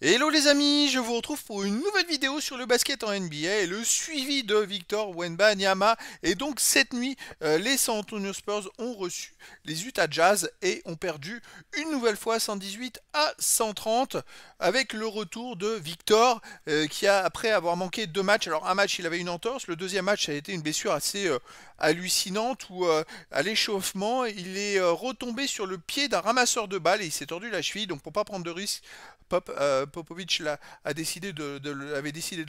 Hello les amis, je vous retrouve pour une nouvelle vidéo sur le basket en NBA et le suivi de Victor Wembanyama. Et donc cette nuit, les San Antonio Spurs ont reçu les Utah Jazz et ont perdu une nouvelle fois 118 à 130 avec le retour de Victor qui a, après avoir manqué deux matchs, alors un match il avait une entorse, le deuxième match ça a été une blessure assez hallucinante où à l'échauffement il est retombé sur le pied d'un ramasseur de balles et il s'est tordu la cheville. Donc pour pas prendre de risques, Popovic avait décidé de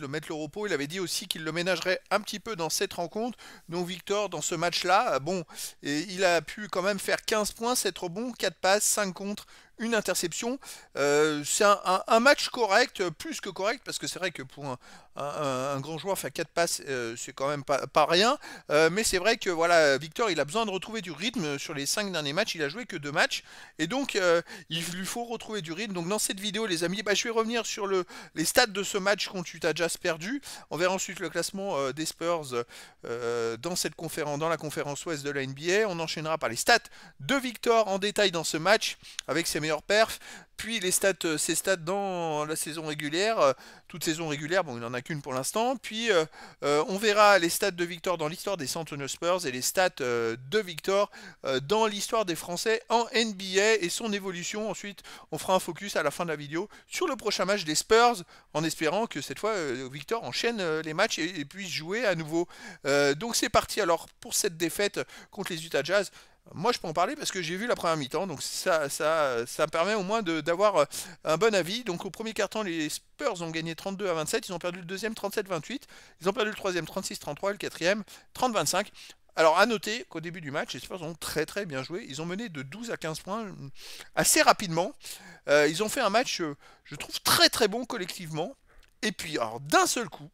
le mettre au repos. Il avait dit aussi qu'il le ménagerait un petit peu dans cette rencontre. Donc Victor, dans ce match-là, bon, et il a pu quand même faire 15 points, 7 rebonds, 4 passes, 5 contre, une interception. C'est un match correct, plus que correct, parce que c'est vrai que pour un grand joueur, faire 4 passes, c'est quand même pas rien. Mais c'est vrai que voilà, Victor, il a besoin de retrouver du rythme sur les 5 derniers matchs. Il a joué que 2 matchs. Et donc, il lui faut retrouver du rythme. Donc, dans cette vidéo, les amis, bah, je vais revenir sur les stats de ce match contre Utah Jazz perdu. On verra ensuite le classement des Spurs dans la conférence Ouest de la NBA. On enchaînera par les stats de Victor en détail dans ce match avec ses meilleurs perfs. Puis ses stats dans la saison régulière, toute saison régulière, bon il n'en a qu'une pour l'instant. Puis on verra les stats de Victor dans l'histoire des San Antonio Spurs et les stats de Victor dans l'histoire des Français en NBA et son évolution. Ensuite, on fera un focus à la fin de la vidéo sur le prochain match des Spurs, en espérant que cette fois, Victor enchaîne les matchs et puisse jouer à nouveau. Donc c'est parti alors pour cette défaite contre les Utah Jazz. Moi, je peux en parler parce que j'ai vu la première mi-temps, donc ça permet au moins d'avoir un bon avis. Donc, au premier quart-temps, les Spurs ont gagné 32 à 27, ils ont perdu le deuxième 37 à 28, ils ont perdu le troisième 36 à 33 et le quatrième 30 à 25. Alors, à noter qu'au début du match, les Spurs ont très bien joué. Ils ont mené de 12 à 15 points assez rapidement. Ils ont fait un match, je trouve, très bon collectivement. Et puis, alors, d'un seul coup,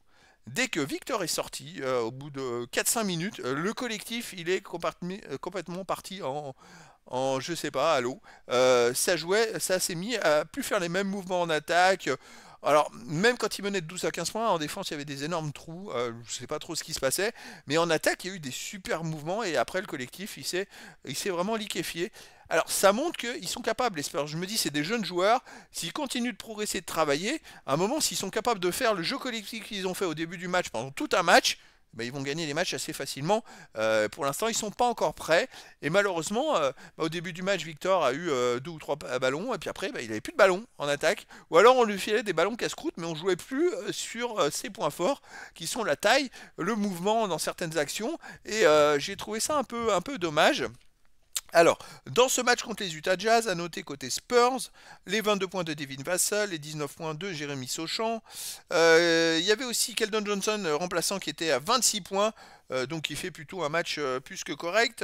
dès que Victor est sorti, au bout de 4-5 minutes, le collectif il est complètement parti en je sais pas, à l'eau. Ça s'est mis à plus faire les mêmes mouvements en attaque. Alors, même quand il menait de 12 à 15 points, en défense, il y avait des énormes trous. Je sais pas trop ce qui se passait. Mais en attaque, il y a eu des super mouvements. Et après, le collectif, il s'est vraiment liquéfié. Alors, ça montre qu'ils sont capables, les Spurs. Je me dis, c'est des jeunes joueurs. S'ils continuent de progresser, de travailler, à un moment, s'ils sont capables de faire le jeu collectif qu'ils ont fait au début du match, pendant tout un match, ben, ils vont gagner les matchs assez facilement. Pour l'instant, ils ne sont pas encore prêts. Et malheureusement, au début du match, Victor a eu deux ou trois ballons. Et puis après, ben, il n'avait plus de ballons en attaque. Ou alors, on lui filait des ballons casse-croûte, mais on jouait plus sur ses points forts, qui sont la taille, le mouvement dans certaines actions. Et j'ai trouvé ça un peu dommage. Alors, dans ce match contre les Utah Jazz, à noter côté Spurs, les 22 points de Devin Vassell, les 19 points de Jérémy Sauchant. Il y avait aussi Keldon Johnson, remplaçant, qui était à 26 points, donc il fait plutôt un match plus que correct.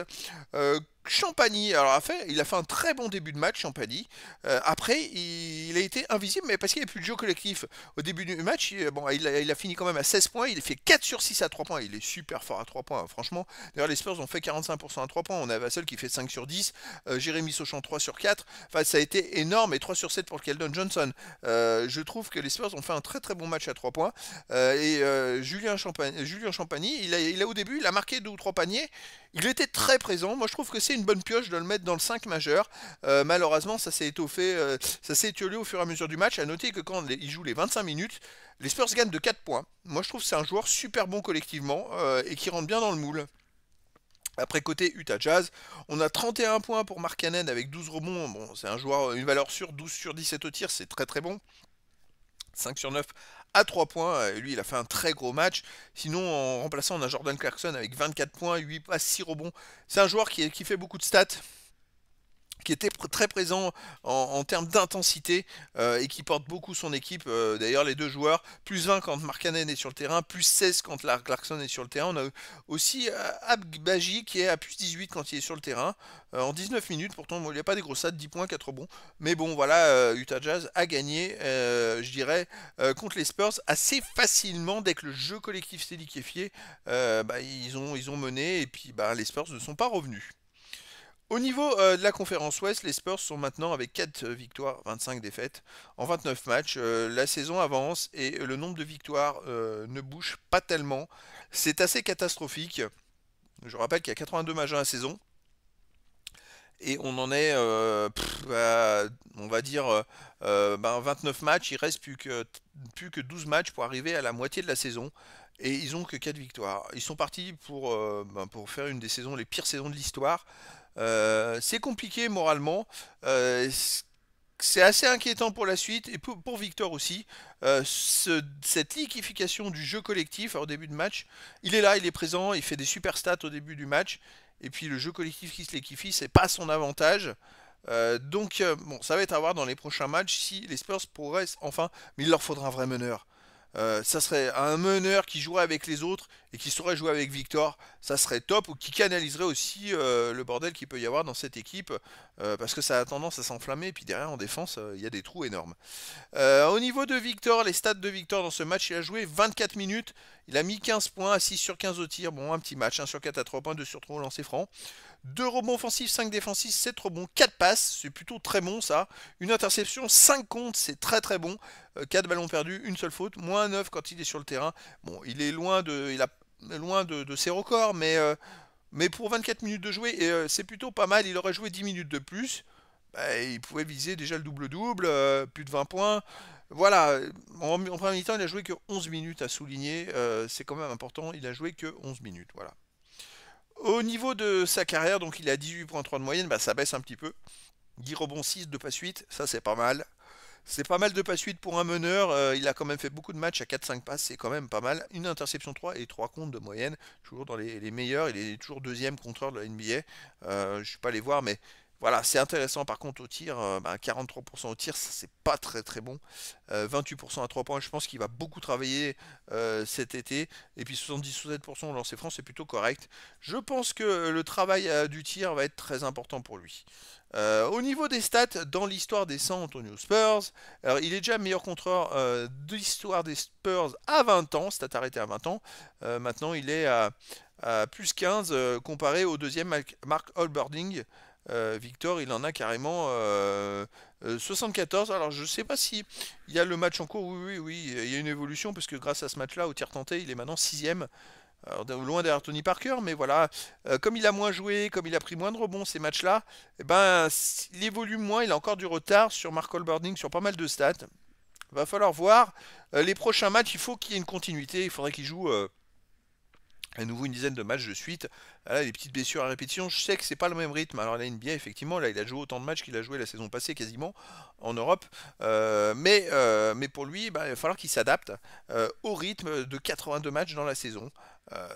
Champagny, alors il a fait un très bon début de match, Champagny. Après, il a été invisible, mais parce qu'il n'y avait plus de jeu collectif. Au début du match, bon, il a fini quand même à 16 points, il a fait 4 sur 6 à 3 points. Il est super fort à 3 points, hein, franchement. D'ailleurs, les Spurs ont fait 45% à 3 points. On a Vassell qui fait 5 sur 10, Jérémy Sauchant 3 sur 4. Enfin, ça a été énorme, et 3 sur 7 pour Keldon Johnson. Je trouve que les Spurs ont fait un très bon match à 3 points. Julien Champagny, au début, il a marqué 2 ou 3 paniers. Il était très présent. Moi, je trouve que c'est une bonne pioche de le mettre dans le 5 majeur. Malheureusement, ça s'est étoffé, ça s'est étiolé au fur et à mesure du match. À noter que quand il joue les 25 minutes, les Spurs gagnent de 4 points. Moi, je trouve que c'est un joueur super bon collectivement et qui rentre bien dans le moule. Après côté Utah Jazz, on a 31 points pour Mark Cannon avec 12 rebonds. Bon, c'est un joueur, une valeur sûre, 12 sur 17 au tir, c'est très bon. 5 sur 9 à 3 points. Lui, il a fait un très gros match. Sinon, en remplaçant, on a Jordan Clarkson avec 24 points, 8 passes, 6 rebonds. C'est un joueur qui fait beaucoup de stats, qui était très présent en termes d'intensité et qui porte beaucoup son équipe. D'ailleurs, les deux joueurs, plus 20 quand Mark Cannon est sur le terrain, plus 16 quand Clarkson est sur le terrain. On a aussi Abbaji qui est à plus 18 quand il est sur le terrain, en 19 minutes. Pourtant, bon, il n'y a pas des gros stats, 10 points, 4 rebonds. Mais bon, voilà, Utah Jazz a gagné, je dirais, contre les Spurs assez facilement. Dès que le jeu collectif s'est liquéfié, bah, ils ont mené et puis bah, les Spurs ne sont pas revenus. Au niveau de la conférence Ouest, les Spurs sont maintenant avec 4 victoires, 25 défaites en 29 matchs. La saison avance et le nombre de victoires ne bouge pas tellement. C'est assez catastrophique. Je rappelle qu'il y a 82 matchs dans la saison. et on en est, on va dire, 29 matchs, il reste plus que 12 matchs pour arriver à la moitié de la saison. Et ils ont que 4 victoires. Ils sont partis pour faire une des saisons, les pires saisons de l'histoire. C'est compliqué moralement. Euh, c'est assez inquiétant pour la suite et pour Victor aussi. Cette liquification du jeu collectif au début de match, il est là, il est présent, il fait des super stats au début du match. Et puis le jeu collectif qui se liquifie, c'est pas son avantage. Bon, ça va être à voir dans les prochains matchs si les Spurs progressent enfin, mais il leur faudra un vrai meneur. Ça serait un meneur qui jouerait avec les autres et qui saurait jouer avec Victor, ça serait top, ou qui canaliserait aussi le bordel qu'il peut y avoir dans cette équipe, parce que ça a tendance à s'enflammer, et puis derrière en défense, il y a des trous énormes. Au niveau de Victor, les stats de Victor dans ce match, il a joué 24 minutes, il a mis 15 points, à 6 sur 15 au tir, bon un petit match, 1 sur 4 à 3 points, 2 sur 3 au lancer franc. 2 rebonds offensifs, 5 défensifs, 7 rebonds, 4 passes, c'est plutôt très bon ça. Une interception, 5 comptes, c'est très très bon. 4 ballons perdus, une seule faute, moins 9 quand il est sur le terrain. Bon, il a loin de ses records, mais pour 24 minutes de jouer, c'est plutôt pas mal. Il aurait joué 10 minutes de plus. Bah, il pouvait viser déjà le double-double, plus de 20 points. Voilà, en première mi-temps, il a joué que 11 minutes à souligner. C'est quand même important, il a joué que 11 minutes. Voilà. Au niveau de sa carrière, donc il a 18,3 de moyenne, bah, ça baisse un petit peu. 10 rebonds 6 de passe 8, ça c'est pas mal. C'est pas mal de passe 8 pour un meneur, il a quand même fait beaucoup de matchs à 4-5 passes, c'est quand même pas mal. Une interception 3 et 3 comptes de moyenne, toujours dans les meilleurs, il est toujours deuxième contreur de la NBA. Je ne suis pas allé voir, mais voilà, c'est intéressant. Par contre au tir, 43% au tir, ça c'est pas très très bon. 28% à 3 points, je pense qu'il va beaucoup travailler cet été. Et puis 77% au lancer franc, c'est plutôt correct. Je pense que le travail du tir va être très important pour lui. Au niveau des stats, dans l'histoire des San Antonio Spurs, alors il est déjà meilleur contreur de l'histoire des Spurs à 20 ans, stat arrêté à 20 ans. Maintenant il est à plus 15 comparé au deuxième Mark Olberding. Victor, il en a carrément 74. Alors je sais pas si il y a le match en cours. Oui, oui, oui, il y a une évolution parce que grâce à ce match-là, au tir tenté, il est maintenant sixième. Alors, loin derrière Tony Parker, mais voilà, comme il a moins joué, comme il a pris moins de rebonds ces matchs-là, eh ben, il évolue moins, il a encore du retard sur Mark Olberding, sur pas mal de stats. Va falloir voir. Les prochains matchs, il faut qu'il y ait une continuité, il faudrait qu'il joue à nouveau une dizaine de matchs de suite. Là, les petites blessures à répétition, je sais que c'est pas le même rythme. Alors la NBA, effectivement, là, il a joué autant de matchs qu'il a joué la saison passée quasiment en Europe. Mais pour lui, bah, il va falloir qu'il s'adapte au rythme de 82 matchs dans la saison.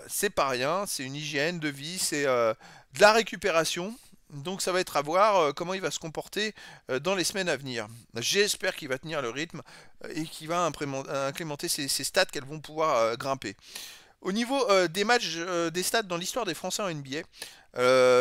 C'est pas rien, c'est une hygiène de vie, c'est de la récupération. Donc ça va être à voir comment il va se comporter dans les semaines à venir. J'espère qu'il va tenir le rythme et qu'il va incrémenter ses stats qu'elles vont pouvoir grimper. Au niveau des matchs, des stats dans l'histoire des Français en NBA,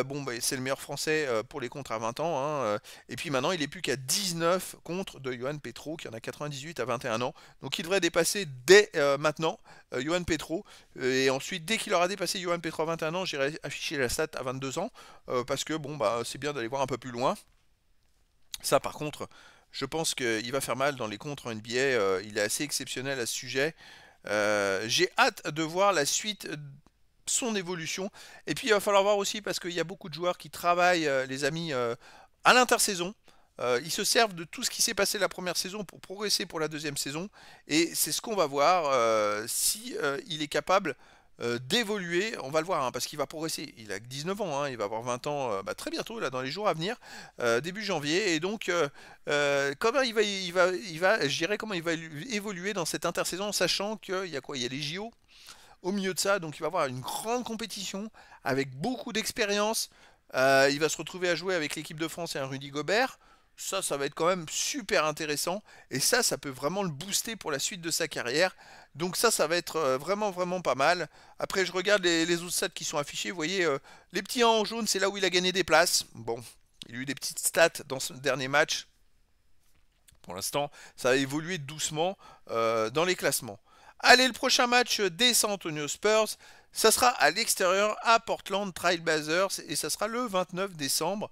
bon, bah, c'est le meilleur Français pour les contres à 20 ans, hein, et puis maintenant, il est plus qu'à 19 contre de Yohan Petro, qui en a 98 à 21 ans. Donc il devrait dépasser dès maintenant Yohan Petro. Et ensuite, dès qu'il aura dépassé Yohan Petro à 21 ans, j'irai afficher la stat à 22 ans, parce que bon, bah, c'est bien d'aller voir un peu plus loin. Ça, par contre, je pense qu'il va faire mal dans les contres en NBA. Il est assez exceptionnel à ce sujet. J'ai hâte de voir la suite, son évolution. Et puis il va falloir voir aussi parce qu'il y a beaucoup de joueurs qui travaillent, les amis, à l'intersaison. Ils se servent de tout ce qui s'est passé la première saison pour progresser pour la deuxième saison. Et c'est ce qu'on va voir si il est capable d'évoluer. On va le voir hein, parce qu'il va progresser. Il a que 19 ans, hein, il va avoir 20 ans très bientôt, là, dans les jours à venir, début janvier. Et donc, comment je dirais comment il va évoluer dans cette intersaison, sachant qu'il y a quoi? Il y a les JO au milieu de ça, donc il va avoir une grande compétition avec beaucoup d'expérience. Il va se retrouver à jouer avec l'équipe de France et un Rudy Gobert. Ça va être quand même super intéressant. Et ça peut vraiment le booster pour la suite de sa carrière. Donc ça va être vraiment, vraiment pas mal. Après, je regarde les autres stats qui sont affichés. Vous voyez, les petits en jaune, c'est là où il a gagné des places. Bon, il a eu des petites stats dans ce dernier match. Pour l'instant, ça a évolué doucement dans les classements. Allez, le prochain match des San Antonio Spurs, ça sera à l'extérieur à Portland Trail Blazers et ça sera le 29 décembre.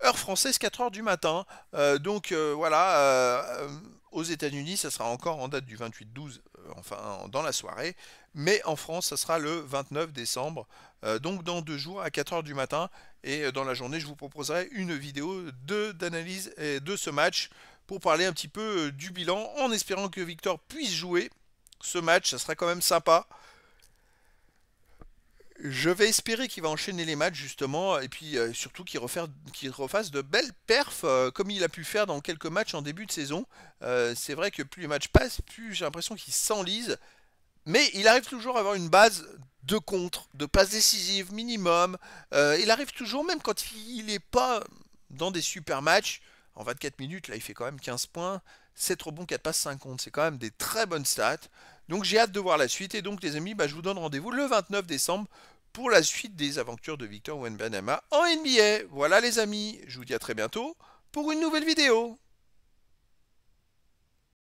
heure française 4 heures du matin. Voilà, aux États-Unis, ça sera encore en date du 28-12, enfin dans la soirée, mais en France, ça sera le 29 décembre, donc dans 2 jours à 4 heures du matin. Et dans la journée, je vous proposerai une vidéo d'analyse de ce match pour parler un petit peu du bilan, en espérant que Victor puisse jouer ce match. Ça serait quand même sympa. Je vais espérer qu'il va enchaîner les matchs justement et puis surtout qu'il refasse de belles perfs comme il a pu faire dans quelques matchs en début de saison. C'est vrai que plus les matchs passent, plus j'ai l'impression qu'il s'enlise, mais il arrive toujours à avoir une base de contre, de passes décisives minimum. Il arrive toujours, même quand il n'est pas dans des super matchs, en 24 minutes, là il fait quand même 15 points, 7 rebonds, 4 passes, 5 contre. C'est quand même des très bonnes stats. Donc j'ai hâte de voir la suite. Et donc les amis, je vous donne rendez-vous le 29 décembre pour la suite des aventures de Victor Wembanyama en NBA. Voilà les amis, je vous dis à très bientôt pour une nouvelle vidéo.